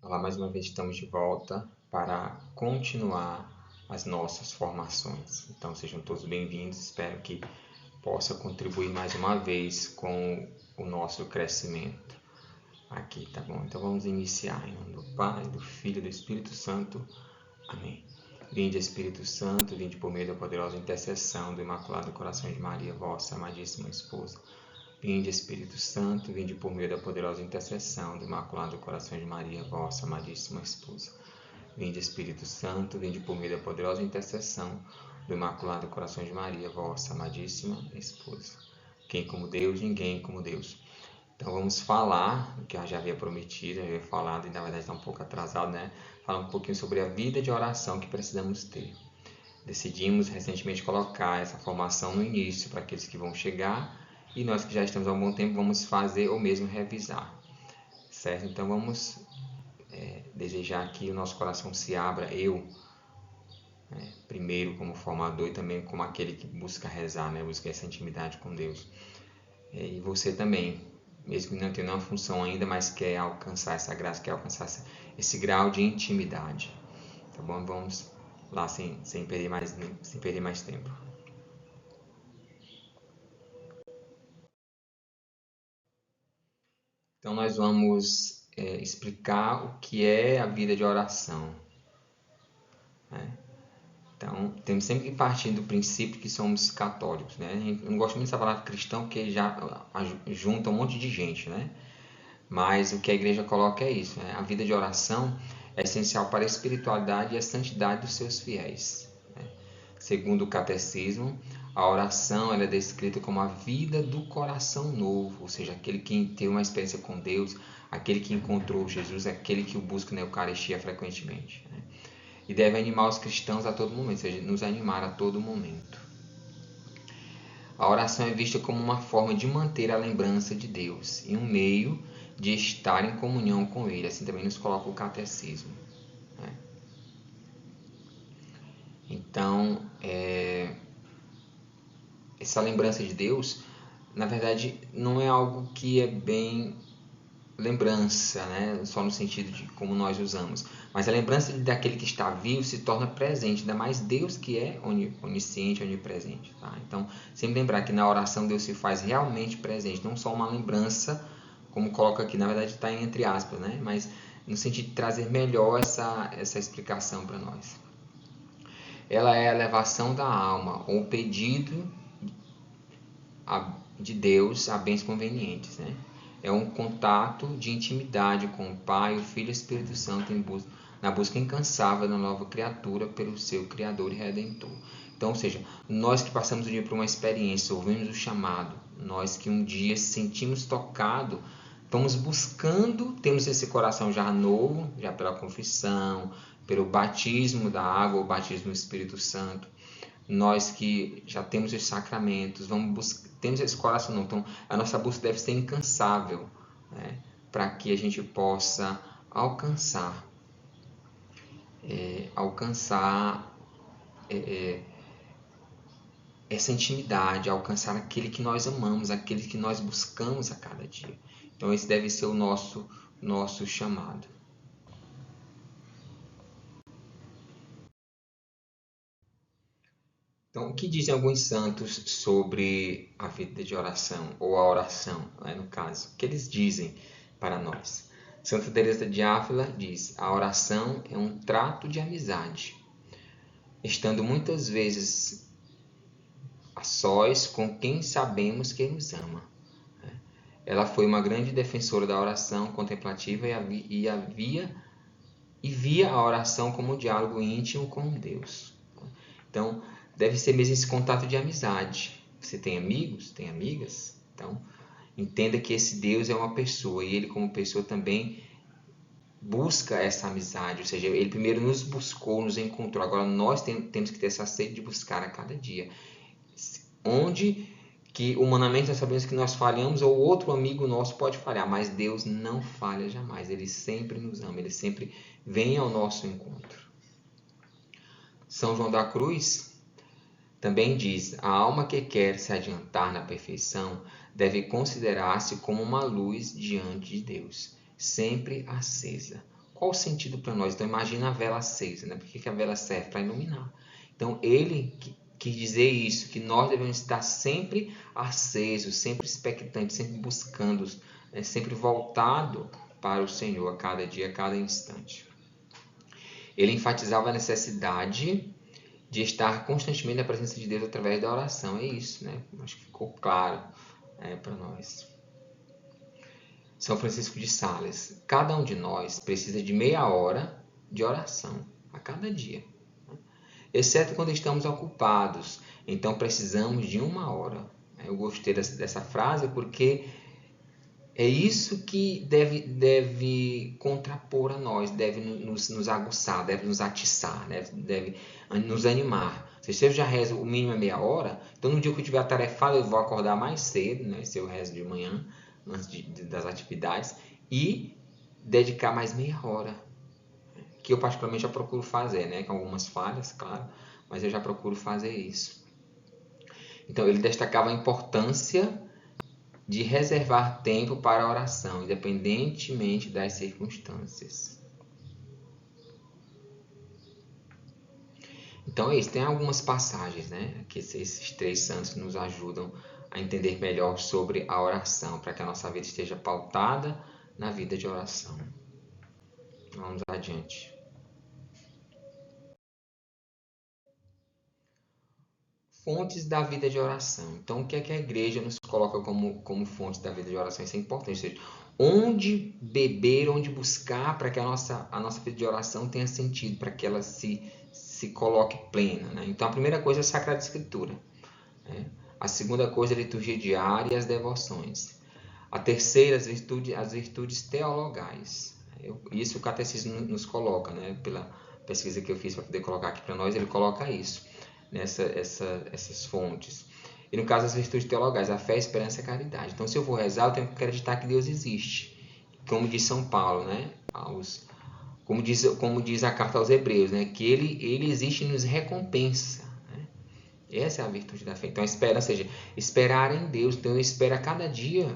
Olá, mais uma vez estamos de volta para continuar as nossas formações. Então sejam todos bem-vindos, espero que possa contribuir mais uma vez com o nosso crescimento aqui, tá bom? Então vamos iniciar em nome do Pai, do Filho e do Espírito Santo. Amém. Vinde, Espírito Santo, vinde por meio da poderosa intercessão do Imaculado Coração de Maria, vossa amadíssima esposa. Vinde, Espírito Santo, vinde por meio da poderosa intercessão do Imaculado Coração de Maria, vossa amadíssima esposa. Vinde, Espírito Santo, vinde por meio da poderosa intercessão do Imaculado Coração de Maria, vossa amadíssima esposa. Quem como Deus, ninguém como Deus. Então vamos falar, o que eu já havia prometido, eu havia falado, e na verdade está um pouco atrasado, né? Falar um pouquinho sobre a vida de oração que precisamos ter. Decidimos recentemente colocar essa formação no início para aqueles que vão chegar, e nós que já estamos há um bom tempo vamos fazer ou mesmo revisar, certo? Então vamos desejar que o nosso coração se abra, eu, primeiro como formador e também como aquele que busca rezar, busca essa intimidade com Deus. E você também, mesmo que não tenha uma função ainda, mas quer alcançar essa graça, quer alcançar esse grau de intimidade, tá bom? Vamos lá sem perder mais tempo. Então nós vamos explicar o que é a vida de oração. Então temos sempre que partir do princípio que somos católicos. Eu não gosto muito dessa palavra cristão porque já junta um monte de gente. Mas o que a igreja coloca é isso. A vida de oração é essencial para a espiritualidade e a santidade dos seus fiéis. Segundo o catecismo, a oração é descrita como a vida do coração novo, ou seja, aquele que tem uma experiência com Deus, aquele que encontrou Jesus, aquele que o busca na Eucaristia frequentemente. E deve animar os cristãos a todo momento, ou seja, nos animar a todo momento. A oração é vista como uma forma de manter a lembrança de Deus e um meio de estar em comunhão com Ele. Assim também nos coloca o catecismo. Então, essa lembrança de Deus, na verdade, não é algo que é bem lembrança, só no sentido de como nós usamos, mas a lembrança daquele que está vivo se torna presente, ainda mais Deus que é onisciente, onipresente. Então, sempre lembrar que na oração Deus se faz realmente presente, não só uma lembrança, como coloca aqui, na verdade está entre aspas, mas no sentido de trazer melhor essa explicação para nós. Ela é a elevação da alma, ou o pedido de Deus a bens convenientes. É um contato de intimidade com o Pai, o Filho e o Espírito Santo na busca incansável da nova criatura pelo seu Criador e Redentor. Então, ou seja, nós que passamos o dia por uma experiência, ouvimos o chamado, nós que um dia sentimos tocado, vamos buscando, temos esse coração já novo, já pela confissão, pelo batismo da água, o batismo do Espírito Santo. Nós que já temos os sacramentos, temos esse coração, então a nossa busca deve ser incansável, para que a gente possa alcançar essa intimidade, alcançar aquele que nós amamos, aquele que nós buscamos a cada dia. Então esse deve ser o nosso chamado. Então, o que dizem alguns santos sobre a vida de oração, ou a oração, no caso? O que eles dizem para nós? Santa Teresa de Ávila diz: a oração é um trato de amizade, estando muitas vezes a sós com quem sabemos que nos ama. Ela foi uma grande defensora da oração contemplativa e via a oração como um diálogo íntimo com Deus. Então, deve ser mesmo esse contato de amizade. Você tem amigos? Tem amigas? Então, entenda que esse Deus é uma pessoa e Ele, como pessoa, também busca essa amizade. Ou seja, Ele primeiro nos buscou, nos encontrou. Agora, nós temos que ter essa sede de buscar a cada dia. Onde que, humanamente, nós sabemos que nós falhamos ou outro amigo nosso pode falhar, mas Deus não falha jamais. Ele sempre nos ama, Ele sempre vem ao nosso encontro. São João da Cruz também diz: a alma que quer se adiantar na perfeição deve considerar-se como uma luz diante de Deus, sempre acesa, qual o sentido para nós? Então imagina a vela acesa, né? Por que a vela serve? Para iluminar. Então ele quis dizer isso, que nós devemos estar sempre acesos, sempre expectantes, sempre buscando, né? Sempre voltado para o Senhor a cada dia, a cada instante. Ele enfatizava a necessidade de estar constantemente na presença de Deus através da oração. É isso, né? Acho que ficou claro para nós. São Francisco de Sales. Cada um de nós precisa de meia hora de oração a cada dia, exceto quando estamos ocupados. Então precisamos de 1 hora. Eu gostei dessa frase porque é isso que deve contrapor a nós, deve nos aguçar, deve nos atiçar, deve nos animar. Se eu já rezo o mínimo meia hora, então no dia que eu tiver atarefado eu vou acordar mais cedo, né? Se eu rezo de manhã, antes das atividades, e dedicar mais meia hora, que eu particularmente já procuro fazer, né? Com algumas falhas, claro, mas eu já procuro fazer isso. Então ele destacava a importância de reservar tempo para a oração, independentemente das circunstâncias. Então é isso, tem algumas passagens, né, que esses 3 santos nos ajudam a entender melhor sobre a oração, para que a nossa vida esteja pautada na vida de oração. Vamos adiante. Fontes da vida de oração. Então, o que é que a igreja nos coloca como fontes da vida de oração? Isso é importante. Ou seja, onde beber, onde buscar para que a nossa vida de oração tenha sentido, para que ela se coloque plena. Né? Então, a primeira coisa é a Sagrada Escritura. Né? A segunda coisa é a liturgia diária e as devoções. A terceira, as virtudes teologais. Isso o catecismo nos coloca, né? Pela pesquisa que eu fiz para poder colocar aqui para nós, ele coloca isso. Essas fontes. E no caso, as virtudes teologais, a fé, a esperança e a caridade. Então, se eu vou rezar, eu tenho que acreditar que Deus existe. Como diz São Paulo, né? Como diz a carta aos Hebreus, né? Que ele existe e nos recompensa. Né? Essa é a virtude da fé. Então, a esperança, ou seja, esperar em Deus. Então, eu espero a cada dia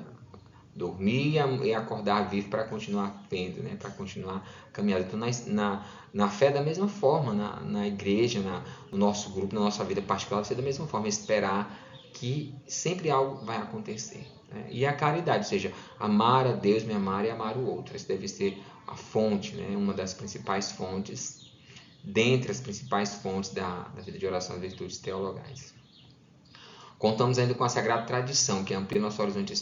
dormir e acordar vivo para continuar vendo, né? Para continuar caminhando. Então, na fé, da mesma forma, na igreja, no nosso grupo, na nossa vida particular, ser da mesma forma, esperar que sempre algo vai acontecer. Né? E a caridade, ou seja, amar a Deus, me amar e amar o outro. Essa deve ser a fonte, né? Uma das principais fontes, dentre as principais fontes da vida de oração, das virtudes teologais. Contamos ainda com a Sagrada Tradição, que amplia nosso horizonte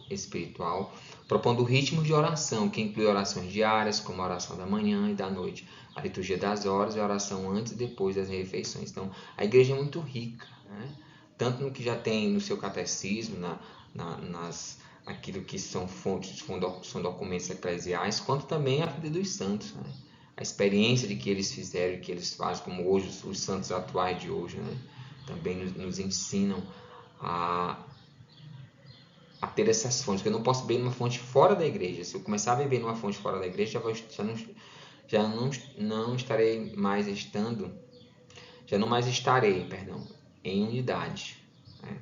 espiritual, propondo ritmos de oração, que inclui orações diárias, como a oração da manhã e da noite, a liturgia das horas e a oração antes e depois das refeições. Então, a igreja é muito rica, né? Tanto no que já tem no seu catecismo, aquilo que são fontes, são documentos eclesiais, quanto também a vida dos santos, né? A experiência de que eles fizeram e que eles fazem, como hoje os santos atuais de hoje, né? Também nos ensinam a ter essas fontes, porque eu não posso beber numa fonte fora da igreja. Se eu começar a beber numa fonte fora da igreja, já não estarei mais em unidade. Né?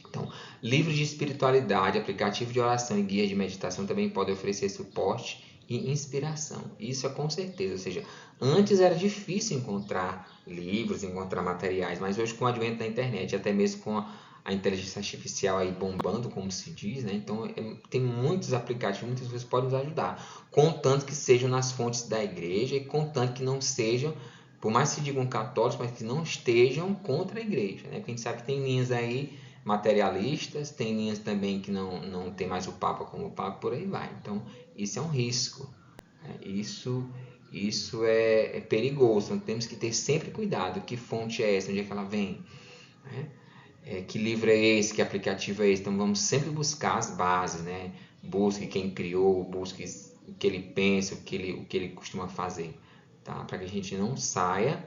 Então, livros de espiritualidade, aplicativo de oração e guia de meditação também podem oferecer suporte e inspiração. Isso é com certeza. Ou seja, antes era difícil encontrar livros, encontrar materiais, mas hoje com o advento da internet, até mesmo com a inteligência artificial aí bombando, como se diz, né? Então tem muitos aplicativos, muitas vezes podem nos ajudar, contanto que sejam nas fontes da igreja e contanto que não sejam, por mais que se digam católicos, mas que não estejam contra a igreja, né? Porque a gente sabe que tem linhas aí materialistas, tem linhas também que não tem mais o Papa como Papa, por aí vai. Então isso é um risco, né? Isso é perigoso, então temos que ter sempre cuidado. Que fonte é essa? Onde é que ela vem? Né? Que livro é esse? Que aplicativo é esse? Então vamos sempre buscar as bases, né? Busque quem criou, busque o que ele pensa, o que ele costuma fazer, tá? Para que a gente não saia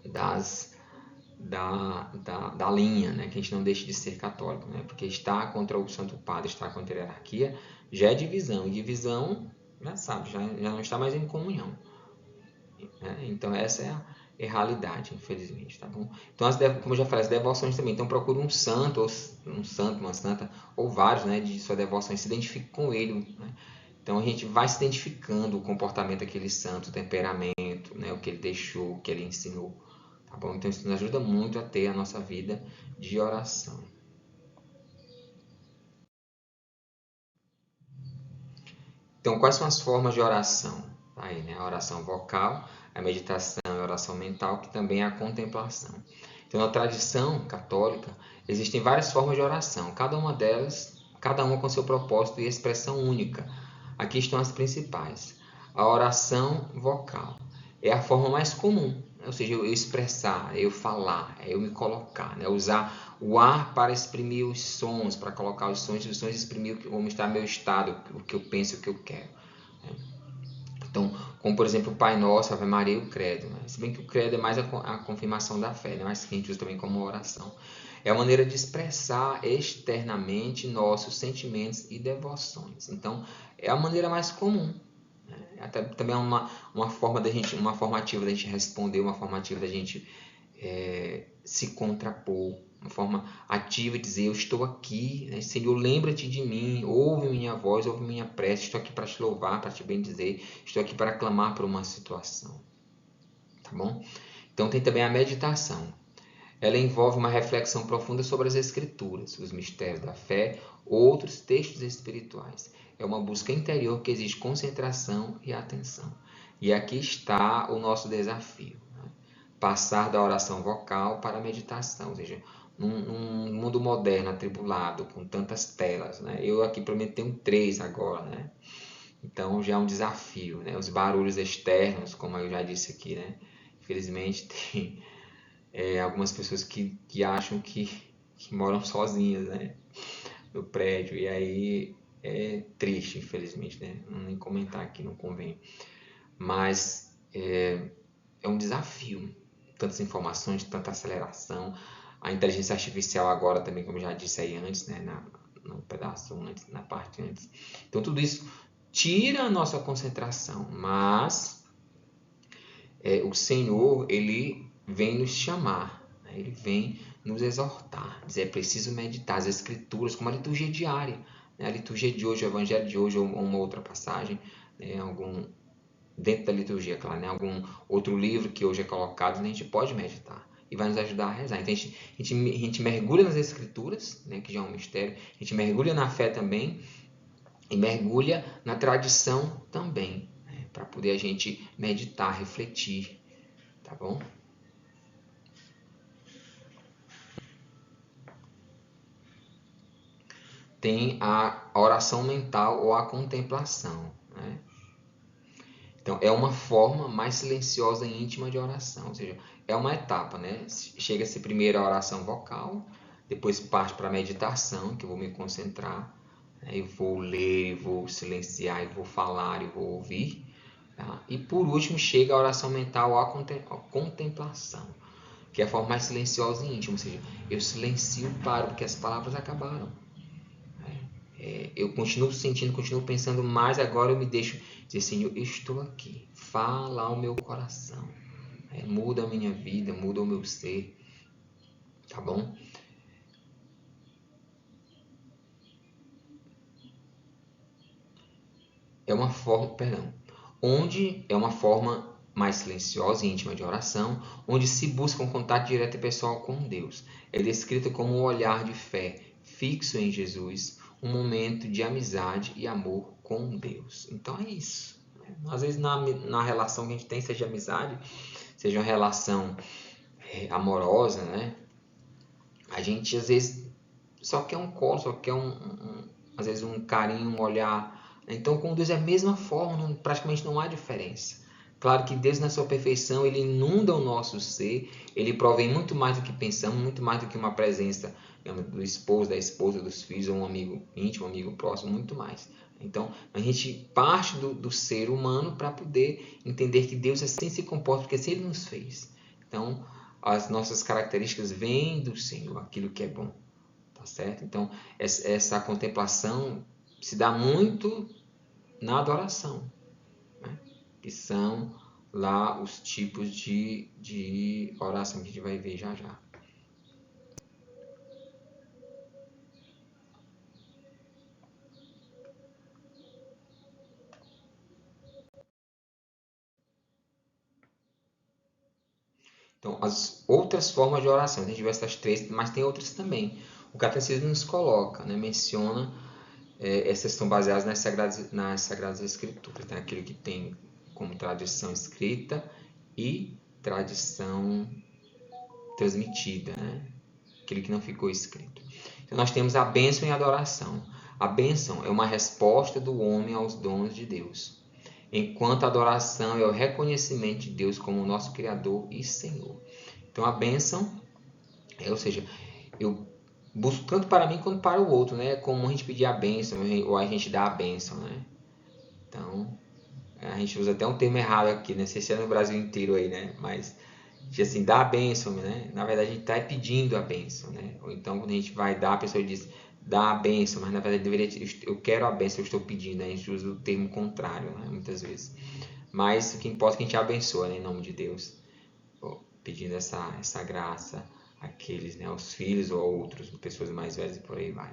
da linha, né? Que a gente não deixe de ser católico, né? Porque estar contra o Santo Padre, estar contra a hierarquia já é divisão, e divisão, já sabe, já não está mais em comunhão, né? Então essa é a realidade, infelizmente, tá bom? Então, como eu já falei, as devoções também. Então, procure um santo, uma santa, ou vários, né, de sua devoção, se identifique com ele, né? Então a gente vai se identificando o comportamento daquele santo, o temperamento, né, o que ele deixou, o que ele ensinou. Tá bom? Então isso nos ajuda muito a ter a nossa vida de oração. Então, quais são as formas de oração? Aí, né? A oração vocal, a meditação e a oração mental, que também é a contemplação. Então, na tradição católica, existem várias formas de oração, cada uma delas, cada uma com seu propósito e expressão única. Aqui estão as principais. A oração vocal é a forma mais comum, ou seja, eu expressar, eu falar, eu me colocar, né? Usar o ar para exprimir os sons, para colocar os sons exprimir como está meu estado, o que eu penso, o que eu quero. Então, como por exemplo o Pai Nosso, Ave Maria e o Credo. Né? Se bem que o Credo é mais a confirmação da fé, né? Mas que a gente usa também como oração. É a maneira de expressar externamente nossos sentimentos e devoções. Então, é a maneira mais comum. Até, também é uma forma da gente, uma formativa da gente responder, uma formativa da gente se contrapor, uma forma ativa de dizer: eu estou aqui, né? Senhor, lembra-te de mim, ouve minha voz, ouve minha prece, estou aqui para te louvar, para te bendizer, estou aqui para clamar por uma situação. Tá bom? Então tem também a meditação. Ela envolve uma reflexão profunda sobre as Escrituras, os mistérios da fé, outros textos espirituais. É uma busca interior que exige concentração e atenção. E aqui está o nosso desafio: né? Passar da oração vocal para a meditação, ou seja, num mundo moderno, atribulado, com tantas telas. Né? Eu aqui pelo menos tenho 3 agora, né? Então já é um desafio. Né? Os barulhos externos, como eu já disse aqui, né? Infelizmente tem algumas pessoas que acham que moram sozinhas, né, no prédio, e aí é triste, infelizmente, né, não nem comentar aqui, não convém, mas é um desafio, tantas informações, tanta aceleração, a inteligência artificial agora também, como já disse aí antes, né, no pedaço antes, na parte antes, então tudo isso tira a nossa concentração, mas o Senhor, ele vem nos chamar, né? Ele vem nos exortar, dizer: é preciso meditar as Escrituras, como a liturgia diária, né? A liturgia de hoje, o Evangelho de hoje, ou uma outra passagem, né? Dentro da liturgia, claro, né? Algum outro livro que hoje é colocado, né? A gente pode meditar e vai nos ajudar a rezar. Então a gente mergulha nas Escrituras, né? Que já é um mistério, a gente mergulha na fé também e mergulha na tradição também, né? Para poder a gente meditar, refletir. Tá bom? Tem a oração mental ou a contemplação. Né? Então, é uma forma mais silenciosa e íntima de oração. Ou seja, é uma etapa. Né? Chega-se primeiro a oração vocal, depois parte para a meditação, que eu vou me concentrar. Né? Eu vou ler, eu vou silenciar, eu vou falar, eu vou ouvir. Tá? E por último chega a oração mental ou a contemplação, que é a forma mais silenciosa e íntima. Ou seja, eu silencio, paro, porque as palavras acabaram. Eu continuo sentindo, continuo pensando, mas agora eu me deixo dizer: Senhor, eu estou aqui, fala ao meu coração, muda a minha vida, muda o meu ser, tá bom? É uma forma, perdão, onde é uma forma mais silenciosa e íntima de oração, onde se busca um contato direto e pessoal com Deus. É descrita como um olhar de fé fixo em Jesus, um momento de amizade e amor com Deus. Então é isso. Às vezes na relação que a gente tem, seja amizade, seja uma relação amorosa, né? A gente às vezes só quer um colo, só quer às vezes um carinho, um olhar. Então com Deus é a mesma forma, praticamente não há diferença. Claro que Deus, na sua perfeição, ele inunda o nosso ser, ele provém muito mais do que pensamos, muito mais do que uma presença do esposo, da esposa, dos filhos, ou um amigo íntimo, um amigo próximo, muito mais. Então, a gente parte do ser humano para poder entender que Deus assim se comporta, porque assim ele nos fez. Então, as nossas características vêm do Senhor, aquilo que é bom. Tá certo? Então, essa contemplação se dá muito na adoração, né? Que são lá os tipos de oração que a gente vai ver já já. Então, as outras formas de oração, a gente viu essas três, mas tem outras também. O catecismo nos coloca, né, menciona, essas são baseadas nas Sagradas Escrituras, né, aquilo que tem como tradição escrita e tradição transmitida, né, aquilo que não ficou escrito. Então, nós temos a bênção e a adoração. A bênção é uma resposta do homem aos dons de Deus, enquanto a adoração é o reconhecimento de Deus como nosso Criador e Senhor. Então, a bênção, ou seja, eu busco tanto para mim quanto para o outro, né? É comum a gente pedir a bênção ou a gente dar a bênção, né? Então, a gente usa até um termo errado aqui, né? Não sei se é no Brasil inteiro aí, né? Mas, assim, dá a bênção, né? Na verdade, a gente está pedindo a bênção, né? Ou então, quando a gente vai dar, a pessoa diz, dá a bênção, mas na verdade eu quero a bênção, eu estou pedindo, né? A gente usa o termo contrário, né? Muitas vezes. Mas o que importa é que a gente abençoa, né? Em nome de Deus, pedindo essa graça àqueles, né? Aos filhos ou a outros, pessoas mais velhas e por aí vai.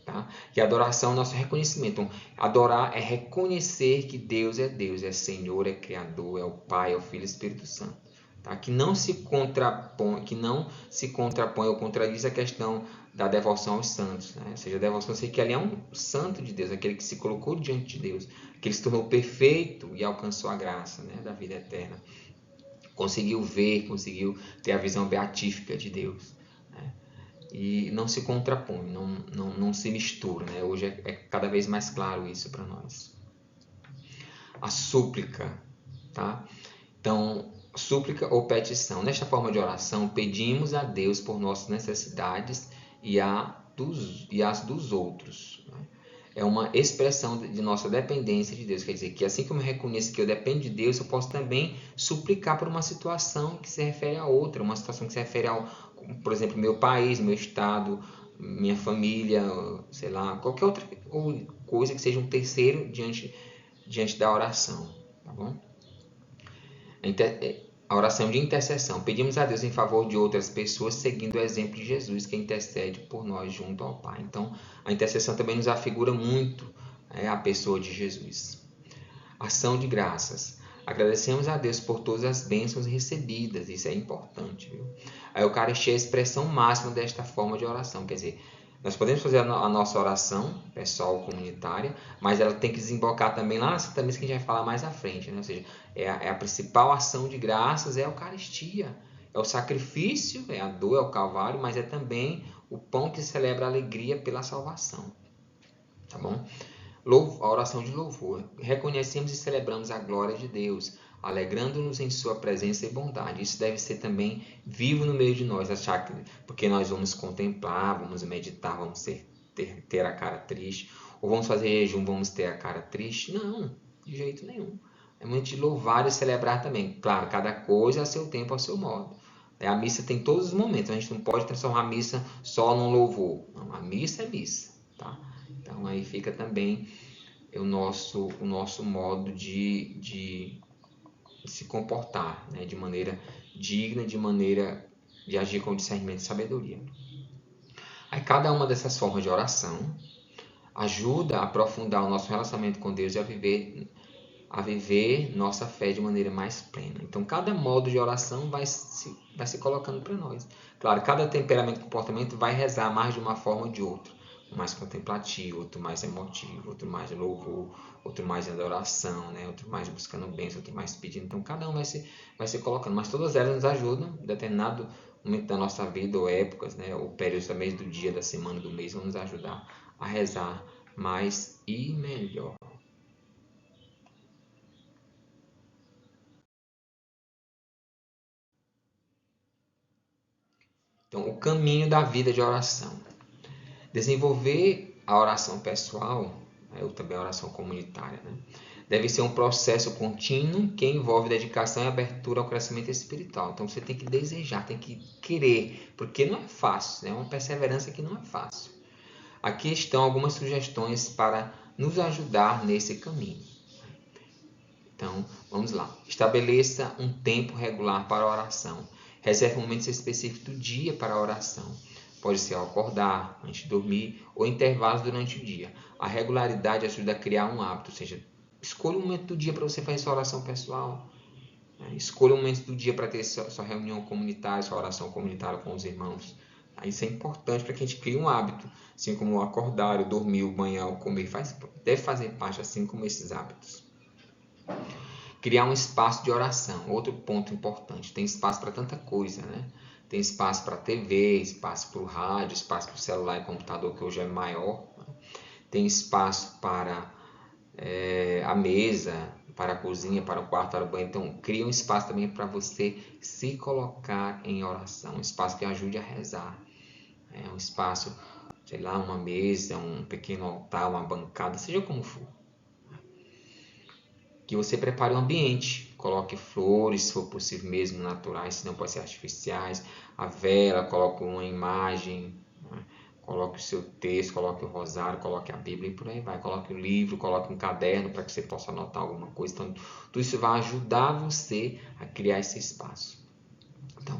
Tá? E a adoração é o nosso reconhecimento. Então, adorar é reconhecer que Deus, é Senhor, é Criador, é o Pai, é o Filho e o Espírito Santo. Tá? Que não se contrapõe ou contradiz a questão da devoção aos santos. Né? Ou seja, a devoção, sei que ali é um santo de Deus, aquele que se colocou diante de Deus, aquele que se tornou perfeito e alcançou a graça, né, da vida eterna. Conseguiu ver, conseguiu ter a visão beatífica de Deus. Né? E não se contrapõe, não se mistura. Né? Hoje é cada vez mais claro isso para nós. A súplica. Tá? Então, súplica ou petição. Nesta forma de oração, pedimos a Deus por nossas necessidades e as dos outros. Né? É uma expressão de nossa dependência de Deus. Quer dizer que assim como eu reconheço que eu dependo de Deus, eu posso também suplicar por uma situação que se refere a outra, uma situação que se refere ao, por exemplo, meu país, meu estado, minha família, sei lá, qualquer outra coisa que seja um terceiro diante da oração, tá bom? A oração de intercessão. Pedimos a Deus em favor de outras pessoas, seguindo o exemplo de Jesus, que intercede por nós junto ao Pai. Então, a intercessão também nos afigura muito a pessoa de Jesus. Ação de graças. Agradecemos a Deus por todas as bênçãos recebidas. Isso é importante, viu? A Eucaristia é a expressão máxima desta forma de oração. Quer dizer, nós podemos fazer a nossa oração pessoal, comunitária, mas ela tem que desembocar também lá na Santa Missa, que a gente vai falar mais à frente. Né? Ou seja, é a principal ação de graças é a Eucaristia. É o sacrifício, é a dor, é o calvário, mas é também o pão que celebra a alegria pela salvação. Tá bom? A oração de louvor. Reconhecemos e celebramos a glória de Deus, alegrando-nos em sua presença e bondade. Isso deve ser também vivo no meio de nós, achar que porque nós vamos contemplar, vamos meditar, vamos ter a cara triste, ou vamos fazer jejum, vamos ter a cara triste. Não, de jeito nenhum. É muito de louvar e celebrar também. Claro, cada coisa a seu tempo, a seu modo. A missa tem todos os momentos, a gente não pode transformar a missa só num louvor. Não, a missa é missa, tá? Então aí fica também o nosso modo de se comportar, né? De maneira digna, de maneira de agir com discernimento e sabedoria. Aí cada uma dessas formas de oração ajuda a aprofundar o nosso relacionamento com Deus e a viver nossa fé de maneira mais plena. Então, cada modo de oração vai se colocando para nós. Claro, cada temperamento e comportamento vai rezar mais de uma forma ou de outra. Um mais contemplativo, outro mais emotivo, outro mais de louvor, outro mais de adoração, né? Outro mais buscando bênção, outro mais pedindo. Então, cada um vai se colocando. Mas todas elas nos ajudam, em determinado momento da nossa vida, ou épocas, né? Ou períodos também do dia, da semana, do mês, vão nos ajudar a rezar mais e melhor. Então, o caminho da vida de oração. Desenvolver a oração pessoal, ou também a oração comunitária, né? Deve ser um processo contínuo que envolve dedicação e abertura ao crescimento espiritual. Então, você tem que desejar, tem que querer, porque não é fácil, é uma perseverança que não é fácil. Aqui estão algumas sugestões para nos ajudar nesse caminho. Então, vamos lá. Estabeleça um tempo regular para a oração. Reserve momentos específicos do dia para a oração. Pode ser ao acordar, antes de dormir ou intervalos durante o dia. A regularidade ajuda a criar um hábito, ou seja, escolha um momento do dia para você fazer sua oração pessoal. Escolha um momento do dia para ter sua reunião comunitária, sua oração comunitária com os irmãos. Isso é importante para que a gente crie um hábito, assim como o acordar, o dormir, o banhar, o comer, deve fazer parte, assim como esses hábitos. Criar um espaço de oração, outro ponto importante. Tem espaço para tanta coisa, né? Tem espaço para TV, espaço para o rádio, espaço para o celular e computador, que hoje é maior. Tem espaço para a mesa, para a cozinha, para o quarto, para o banho. Então, cria um espaço também para você se colocar em oração. Um espaço que ajude a rezar. Um espaço, sei lá, uma mesa, um pequeno altar, uma bancada, seja como for. Que você prepare o ambiente. Coloque flores, se for possível mesmo, naturais, se não pode ser artificiais. A vela, coloque uma imagem, né? Coloque o seu texto, coloque o rosário, coloque a Bíblia e por aí vai. Coloque o livro, coloque um caderno para que você possa anotar alguma coisa. Então, tudo isso vai ajudar você a criar esse espaço. Então,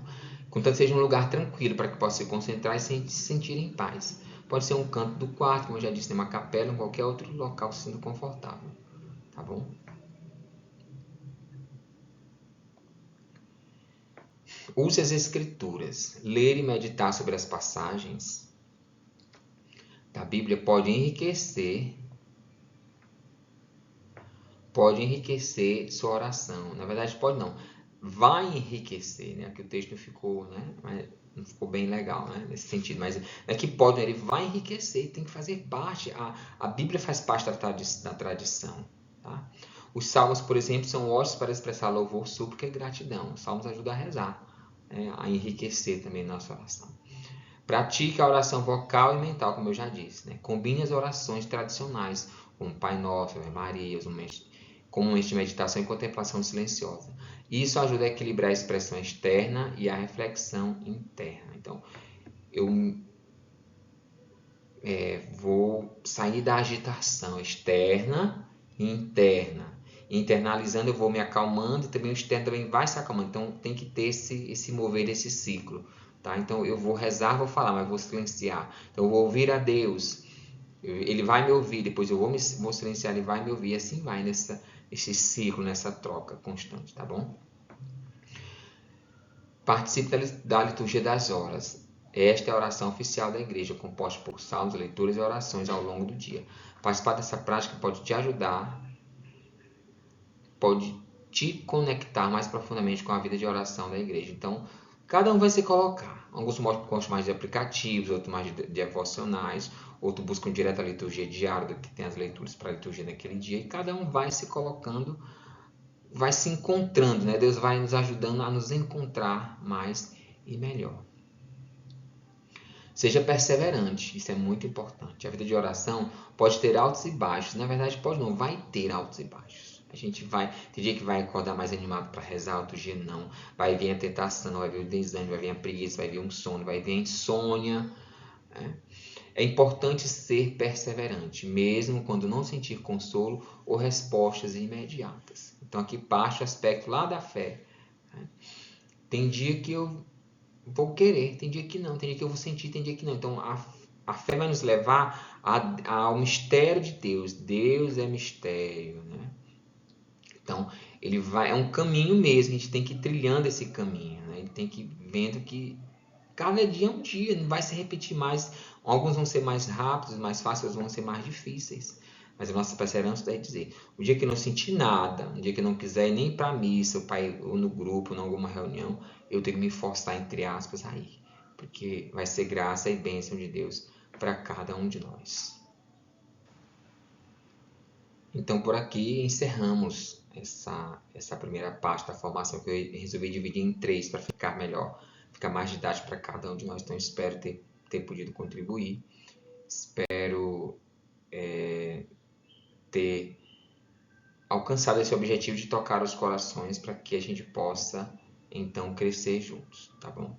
contanto seja um lugar tranquilo para que possa se concentrar e se sentir em paz. Pode ser um canto do quarto, como eu já disse, uma capela, ou qualquer outro local se sinta confortável. Tá bom? Use as escrituras. Ler e meditar sobre as passagens da Bíblia pode enriquecer sua oração. Na verdade, pode não. Vai enriquecer, né? Aqui o texto ficou, né? Não ficou bem legal, né? Nesse sentido. Mas é que pode, ele vai enriquecer, tem que fazer parte. A Bíblia faz parte da tradição. Tá? Os salmos, por exemplo, são ótimos para expressar louvor, súplica e gratidão. Os salmos ajudam a rezar, né? A enriquecer também nossa oração. Pratique a oração vocal e mental, como eu já disse. Né? Combine as orações tradicionais, como Pai Nosso, Ave Maria, como um momento de meditação e contemplação silenciosa. Isso ajuda a equilibrar a expressão externa e a reflexão interna. Então, eu vou sair da agitação externa e interna. Internalizando, eu vou me acalmando, e também o externo também vai se acalmando. Então, tem que ter esse mover, esse ciclo. Tá? Então, eu vou rezar, vou falar, mas vou silenciar. Então, eu vou ouvir a Deus. Ele vai me ouvir, depois eu vou silenciar, ele vai me ouvir. E assim vai nesse ciclo, nessa troca constante, tá bom? Participe da liturgia das horas. Esta é a oração oficial da igreja, composta por salmos, leituras e orações ao longo do dia. Participar dessa prática pode te ajudar, pode te conectar mais profundamente com a vida de oração da igreja. Então, cada um vai se colocar. Alguns gostam mais de aplicativos, outros mais de devocionais, outros buscam direto a liturgia diária, que tem as leituras para a liturgia daquele dia, e cada um vai se colocando, vai se encontrando, né? Deus vai nos ajudando a nos encontrar mais e melhor. Seja perseverante, isso é muito importante. A vida de oração pode ter altos e baixos. Na verdade, pode não, vai ter altos e baixos. A gente vai, tem dia que vai acordar mais animado para rezar, outro dia não. Vai vir a tentação, vai vir o desânimo, vai vir a preguiça, vai vir um sono, vai vir a insônia. É importante ser perseverante, mesmo quando não sentir consolo ou respostas imediatas. Então aqui parte o aspecto lá da fé. Tem dia que eu vou querer, tem dia que não, tem dia que eu vou sentir, tem dia que não. Então a fé vai nos levar ao mistério de Deus. Deus é mistério, né? Então é um caminho mesmo, a gente tem que ir trilhando esse caminho, né? A gente tem que ir vendo que cada dia é um dia, não vai se repetir mais. Alguns vão ser mais rápidos, mais fáceis, outros vão ser mais difíceis. Mas a nossa perseverança deve dizer, o dia que não sentir nada, o dia que não quiser ir nem para a missa, ou no grupo, ou em alguma reunião, eu tenho que me forçar, entre aspas, a ir. Porque vai ser graça e bênção de Deus para cada um de nós. Então, por aqui encerramos essa primeira parte da formação, que eu resolvi dividir em 3 para ficar melhor, ficar mais didático para cada um de nós. Então, espero ter podido contribuir. Espero ter alcançado esse objetivo de tocar os corações para que a gente possa, então, crescer juntos, tá bom?